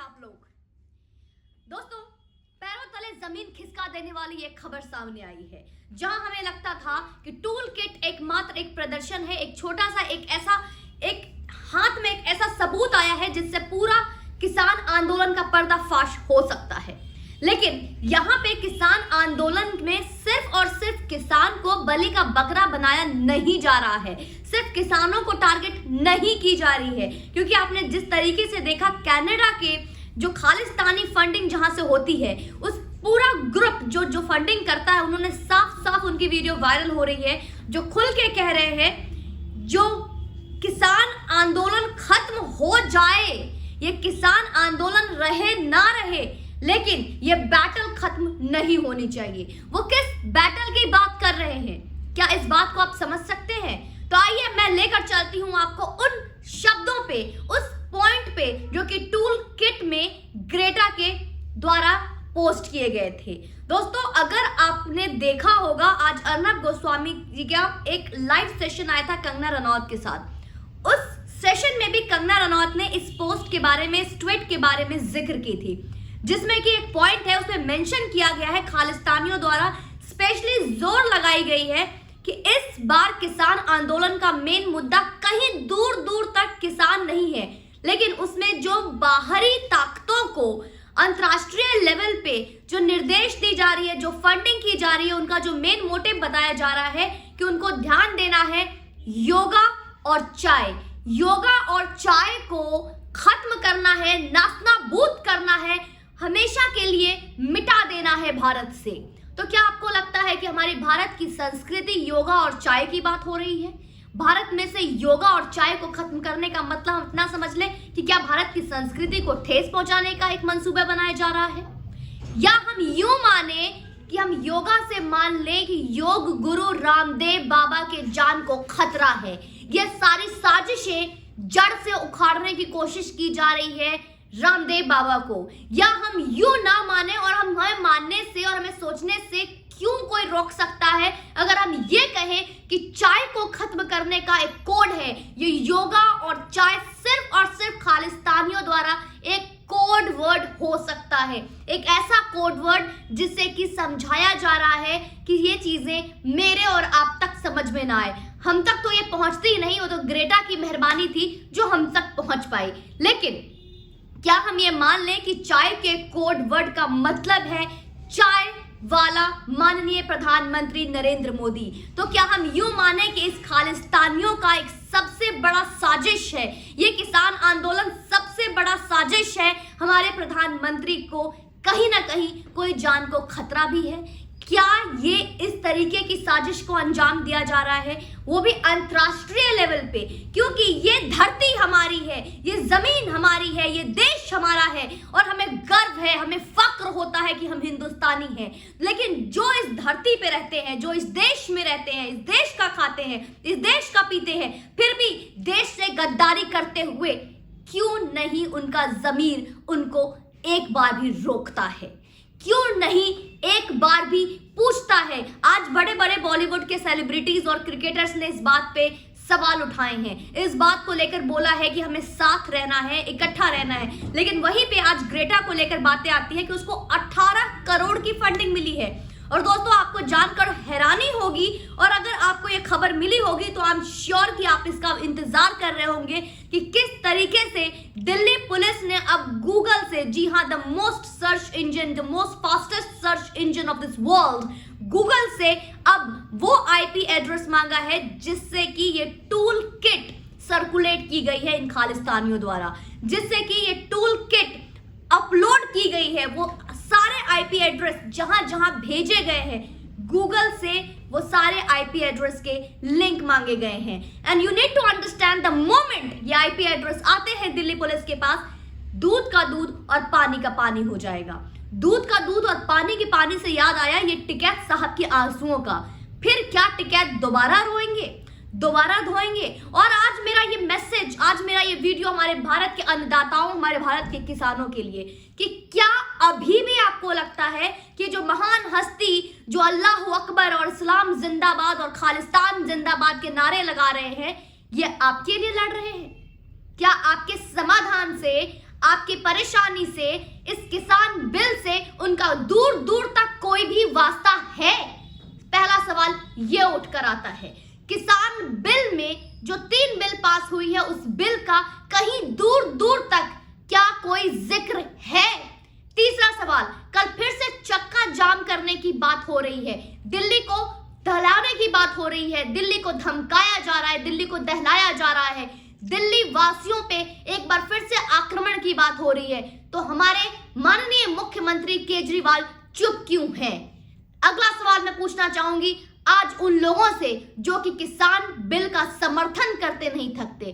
आप लोग। दोस्तों, पैरों तले जमीन खिसका देने वाली एक खबर सामने आई है, जहां हमें लगता था कि टूल किट एकमात्र एक प्रदर्शन है, एक छोटा सा एक हाथ में एक ऐसा सबूत आया है जिससे पूरा किसान आंदोलन का पर्दाफाश हो सकता है। लेकिन यहाँ पे किसान आंदोलन में सिर्फ और सिर्फ किसान को बलि का बकरा बनाया नहीं जा रहा है, सिर्फ किसानों को टारगेट नहीं की जा रही है, क्योंकि आपने जिस तरीके से देखा कनाडा के जो खालिस्तानी फंडिंग जहां से होती है, उस पूरा ग्रुप जो फंडिंग करता है, उन्होंने साफ साफ उनकी वीडियो वायरल हो रही है, जो खुल के कह रहे हैं जो किसान आंदोलन खत्म हो जाए, ये किसान आंदोलन रहे ना रहे, लेकिन ये बैटल खत्म नहीं होनी चाहिए। वो किस बैटल की बात कर रहे हैं, क्या इस बात को आप समझ सकते हैं? तो आइए मैं लेकर चलती हूं आपको उन शब्दों पे, उस पॉइंट पे जो कि टूल किट में ग्रेटा के द्वारा पोस्ट किए गए थे। दोस्तों, अगर आपने देखा होगा, आज अर्नब गोस्वामी जी का एक लाइव सेशन आया था कंगना रनौत के साथ। उस सेशन में भी कंगना रनौत ने इस पोस्ट के बारे में, इस ट्वीट के बारे में जिक्र की थी, जिसमें कि एक पॉइंट है, उसमें मेंशन किया गया है, खालिस्तानियों द्वारा स्पेशली जोर लगाई गई है कि इस बार किसान आंदोलन का मेन मुद्दा कहीं दूर दूर तक किसान नहीं है, लेकिन उसमें जो बाहरी ताकतों को अंतर्राष्ट्रीय लेवल पे जो निर्देश दी जा रही है, जो फंडिंग की जा रही है, उनका जो मेन मोटिव बताया जा रहा है कि उनको ध्यान देना है योगा और चाय। योगा और चाय को खत्म करना है, नास्ताबूद करना है, हमेशा के लिए मिटा देना है भारत से। तो क्या आपको लगता है कि हमारे भारत की संस्कृति योगा और चाय की बात हो रही है? भारत में से योगा और चाय को खत्म करने का मतलब हम इतना समझ लें कि क्या भारत की संस्कृति को ठेस पहुंचाने का एक मंसूबा बनाया जा रहा है? या हम यूं माने कि हम योगा से मान लें कि योग गुरु रामदेव बाबा के जान को खतरा है, ये सारी साजिशें जड़ से उखाड़ने की कोशिश की जा रही है रामदेव बाबा को? या हम यूं ना माने और हमें मानने से और हमें सोचने से क्यों कोई रोक सकता है अगर हम ये कहें कि चाय को खत्म करने का एक कोड है, ये योगा और चाय सिर्फ और सिर्फ खालिस्तानियों द्वारा एक कोड वर्ड हो सकता है, एक ऐसा कोड वर्ड जिससे कि समझाया जा रहा है कि ये चीजें मेरे और आप तक समझ में ना आए। हम तक तो ये पहुंचती ही नहीं, वो तो ग्रेटा की मेहरबानी थी जो हम तक पहुंच पाई। लेकिन क्या हम ये मान लें कि चाय के कोड वर्ड का मतलब है चाय वाला माननीय प्रधानमंत्री नरेंद्र मोदी? तो क्या हम यूं माने कि इस खालिस्तानियों का एक सबसे बड़ा साजिश है, ये किसान आंदोलन सबसे बड़ा साजिश है, हमारे प्रधानमंत्री को कहीं ना कहीं कोई जान को खतरा भी है? क्या ये इस तरीके की साजिश को अंजाम दिया जा रहा है, वो भी अंतर्राष्ट्रीय लेवल पे? क्योंकि ये धरती हमारी है, ये जमीन हमारी है, ये देश हमारा है और हमें गर्व है, हमें फक्र होता है कि हम हिंदुस्तानी हैं। लेकिन जो इस धरती पे रहते हैं, जो इस देश में रहते हैं, इस देश का खाते हैं, इस देश का पीते हैं, फिर भी देश से गद्दारी करते हुए क्यों नहीं उनका ज़मीर उनको एक बार भी रोकता है? क्यों नहीं एक बार भी पूछता है? आज बड़े बड़े बॉलीवुड के सेलिब्रिटीज और क्रिकेटर्स ने इस बात पे सवाल उठाए हैं, इस बात को लेकर बोला है कि हमें साथ रहना है, इकट्ठा रहना है, लेकिन वहीं पे आज ग्रेटा को लेकर बातें आती है कि उसको 18 करोड़ की फंडिंग मिली है। और दोस्तों, आपको जानकर हैरानी होगी, और अगर आपको ये खबर मिली होगी तो आई एम श्योर कि आप इसका इंतजार कर रहे होंगे कि किस तरीके से दिल्ली पुलिस ने अब गूगल से, जी हाँ, the most search engine, the most fastest search engine of this world, Google से अब वो आईपी एड्रेस मांगा है जिससे कि ये टूल किट सर्कुलेट की गई है इन खालिस्तानियों द्वारा, जिससे कि ये टूल किट अपलोड की गई है। वो सारे आईपी एड्रेस जहां जहां भेजे गए हैं गूगल से, वो सारे आईपी एड्रेस के लिंक मांगे गए हैं। And you need to understand, the moment ये आईपी एड्रेस आते हैं दिल्ली पुलिस के पास, दूध का दूध और पानी का पानी हो जाएगा। दूध का दूध और पानी के पानी से याद आया ये टिकैत साहब के आंसुओं का। फिर क्या टिकैत दोबारा रोएंगे, दोबारा धोएंगे? और आज मेरा ये मैसेज, आज मेरा ये वीडियो हमारे भारत के अन्नदाताओं, हमारे भारत के किसानों के लिए, कि क्या अभी भी आपको लगता है कि जो महान हस्ती जो अल्लाह अकबर और इस्लाम जिंदाबाद और खालिस्तान जिंदाबाद के नारे लगा रहे हैं, ये आपके लिए लड़ रहे हैं? क्या आपके समाधान से आपकी परेशानी से, इस किसान बिल से उनका दूर दूर तक कोई भी वास्ता है? पहला सवाल ये उठकर आता है। किसान बिल में जो 3 बिल पास हुई है, उस बिल का कहीं दूर दूर तक क्या कोई जिक्र है? तीसरा सवाल, कल फिर से चक्का जाम करने की बात हो रही है, दिल्ली को दहलाने की बात हो रही है, दिल्ली को धमकाया जा रहा है, दिल्ली को दहलाया जा रहा है, दिल्ली वासियों पे एक बार फिर से आक्रमण की बात हो रही है, तो हमारे माननीय मुख्यमंत्री केजरीवाल चुप क्यों हैं? अगला सवाल मैं पूछना चाहूंगी आज उन लोगों से जो कि किसान बिल का समर्थन करते नहीं थकते।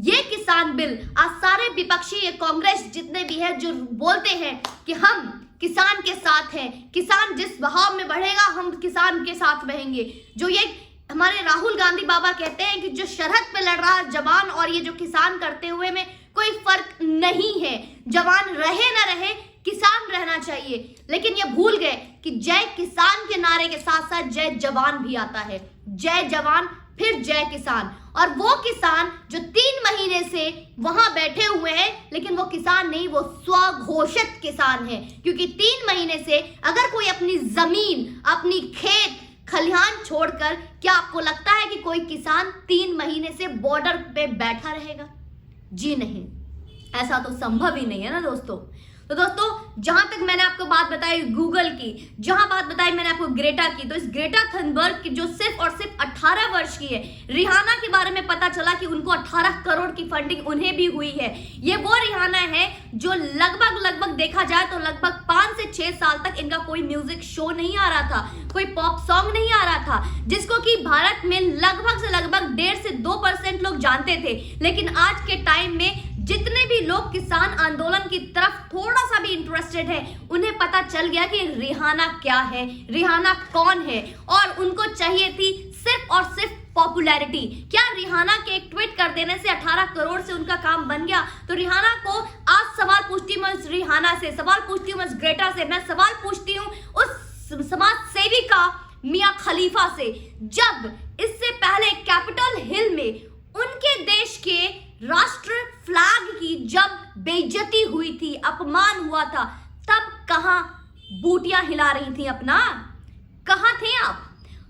ये किसान बिल आज सारे विपक्षी, ये कांग्रेस जितने भी है जो बोलते हैं कि हम किसान के साथ हैं, किसान जिस बहाव में बढ़ेगा हम किसान के साथ बहेंगे, जो ये हमारे राहुल गांधी बाबा कहते हैं कि जो सरहद पे लड़ रहा जवान और ये जो किसान करते हुए में कोई फर्क नहीं है, जवान रहे ना रहे किसान रहना चाहिए, लेकिन ये भूल गए कि जय किसान के नारे के साथ साथ जय जवान भी आता है। जय जवान फिर जय किसान, और वो किसान जो 3 महीने से वहां बैठे हुए हैं, लेकिन वो किसान नहीं, वो स्वघोषित किसान है, क्योंकि 3 महीने से अगर कोई अपनी जमीन, अपनी खेत खलिहान छोड़कर, क्या आपको लगता है कि कोई किसान 3 महीने से बॉर्डर पे बैठा रहेगा? जी नहीं, ऐसा तो संभव ही नहीं है ना दोस्तों। तो दोस्तों, जहां तक मैंने आपको बात बताई गूगल की, जहां बात बताई मैंने आपको ग्रेटा की, तो इस ग्रेटा थनबर्ग की जो सिर्फ और सिर्फ 18 वर्ष की है, रिहाना के बारे में पता चला कि उनको 18 करोड़ की फंडिंग उन्हें भी हुई है। ये वो रिहाना है जो लगभग देखा जाए तो लगभग 5 से 6 साल तक इनका कोई म्यूजिक शो नहीं आ रहा था, कोई पॉप सॉन्ग नहीं आ रहा था, जिसको कि भारत में लगभग से लगभग 1.5 से 2% लोग जानते थे। लेकिन आज के टाइम में जितने भी लोग किसान आंदोलन की तरफ थोड़ा सा भी इंटरेस्टेड है, उन्हें पता चल गया कि रिहाना क्या है, रिहाना कौन है, और उनको चाहिए थी सिर्फ और सिर्फ पॉपुलैरिटी। क्या रिहाना के एक ट्वीट कर देने से 18 करोड़ से उनका काम बन गया? तो रिहाना को आज सवाल पूछती हूँ, इस रिहाना से सवाल पूछती हूँ, इस ग्रेटा से मैं सवाल पूछती हूँ, उस समाज सेविका मिया खलीफा से, जब इससे पहले कैपिटल हिल में उनके देश के राष्ट्र फ्लैग की जब बेइज्जती हुई थी, अपमान हुआ था, तब कहां बूटियां हिला रही थी अपना? कहां थे आप?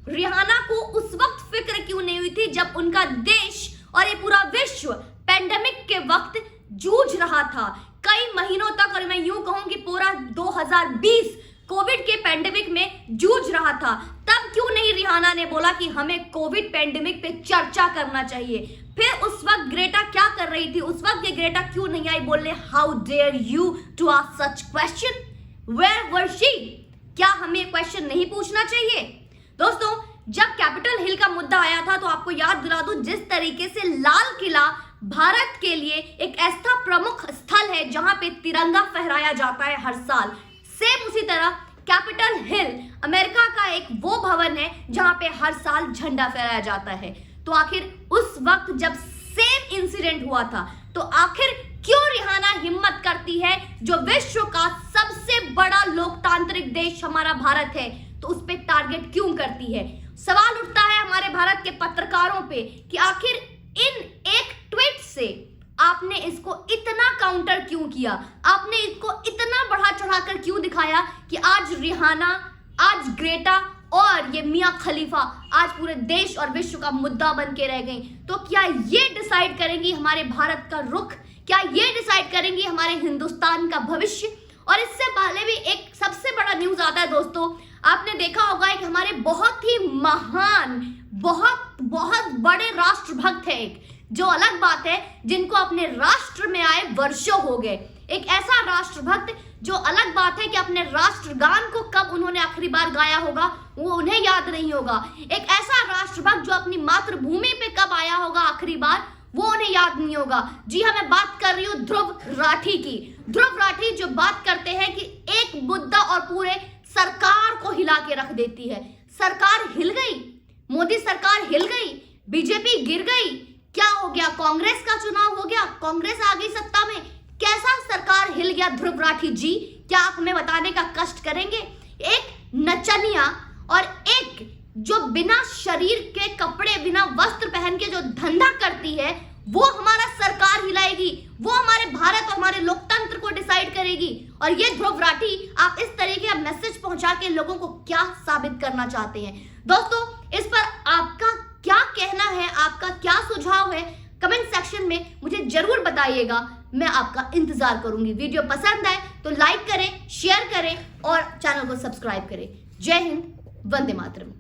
रिहाना को उस वक्त फिक्र क्यों नहीं हुई थी जब उनका देश और ये पूरा विश्व पेंडेमिक के वक्त जूझ रहा था कई महीनों तक, और मैं यूं कहूं कि पूरा 2020 कोविड के पेंडेमिक में जूझ रहा था, तब क्यों नहीं रिहाना ने बोला कि हमें कोविड पेंडेमिक पे चर्चा करना चाहिए? फिर उस वक्त ग्रेटा क्या कर रही थी? उस वक्त ये ग्रेटा क्यों नहीं आई बोलने how dare you to ask such question? Where were she? क्या हमें क्वेश्चन नहीं पूछना चाहिए? दोस्तों, जब कैपिटल हिल का मुद्दा आया था तो आपको याद दिला दूं, जिस तरीके से लाल किला भारत के लिए एक ऐसा प्रमुख स्थल है जहां पे तिरंगा फहराया जाता है हर साल, सेम उसी तरह कैपिटल हिल अमेरिका का एक वो भवन है जहां पे हर साल झंडा फहराया जाता है। तो आखिर उस वक्त जब सेम इंसिडेंट हुआ था, तो आखिर क्यों रिहाना हिम्मत करती है, जो विश्व का सबसे बड़ा लोकतांत्रिक देश हमारा भारत है, तो उस पे टारगेट क्यों करती है? सवाल उठता है हमारे भारत के पत्रकारों पे कि आखिर इन एक ट्वीट से आपने इसको इतना काउंटर क्यों किया, आपने इसको इतना बढ़ा चढ़ाकर क्यों दिखाया कि आज रिहाना, आज ग्रेटा और ये मिया खलीफा आज पूरे देश और विश्व का मुद्दा बन के रह गई? तो क्या ये डिसाइड करेंगी हमारे भारत का रुख? क्या ये डिसाइड करेंगी हमारे हिंदुस्तान का भविष्य? और इससे पहले भी एक सबसे बड़ा न्यूज आता है दोस्तों, आपने देखा होगा कि हमारे बहुत ही महान, बहुत बड़े राष्ट्रभक्त है एक, जो अलग बात है, जिनको अपने राष्ट्र में आए वर्षों हो गए। एक ऐसा राष्ट्रभक्त जो अलग बात है कि अपने राष्ट्रगान को कब उन्होंने आखिरी बार गाया होगा वो उन्हें याद नहीं होगा। एक ऐसा राष्ट्रभक्त जो अपनी मातृभूमि पे कब आया होगा आखिरी बार वो उन्हें याद नहीं होगा। जी हाँ, मैं बात कर रही हूँ ध्रुव राठी की। ध्रुव राठी जो बात करते हैं कि एक मुद्दा और पूरे सरकार को हिला के रख देती है। सरकार हिल गई, मोदी सरकार हिल गई, बीजेपी गिर गई, क्या हो गया? कांग्रेस का चुनाव हो गया, कांग्रेस आ गई सत्ता में, कैसा सरकार हिल गया ध्रुव राठी जी? क्या आप हमें बताने का कष्ट करेंगे? एक नचनिया और एक जो बिना शरीर के कपड़े, बिना वस्त्र पहन के जो धंधा करती है, वो हमारा सरकार हिलाएगी, वो हमारे भारत और हमारे लोकतंत्र और ये ध्रुव राठी आप इस तरीके का मैसेज पहुंचा के लोगों को क्या साबित करना चाहते हैं? दोस्तों, इस पर आपका क्या कहना है, आपका क्या सुझाव है, कमेंट सेक्शन में मुझे जरूर बताइएगा। मैं आपका इंतजार करूंगी। वीडियो पसंद आए तो लाइक करें, शेयर करें और चैनल को सब्सक्राइब करें। जय हिंद, वंदे मातरम।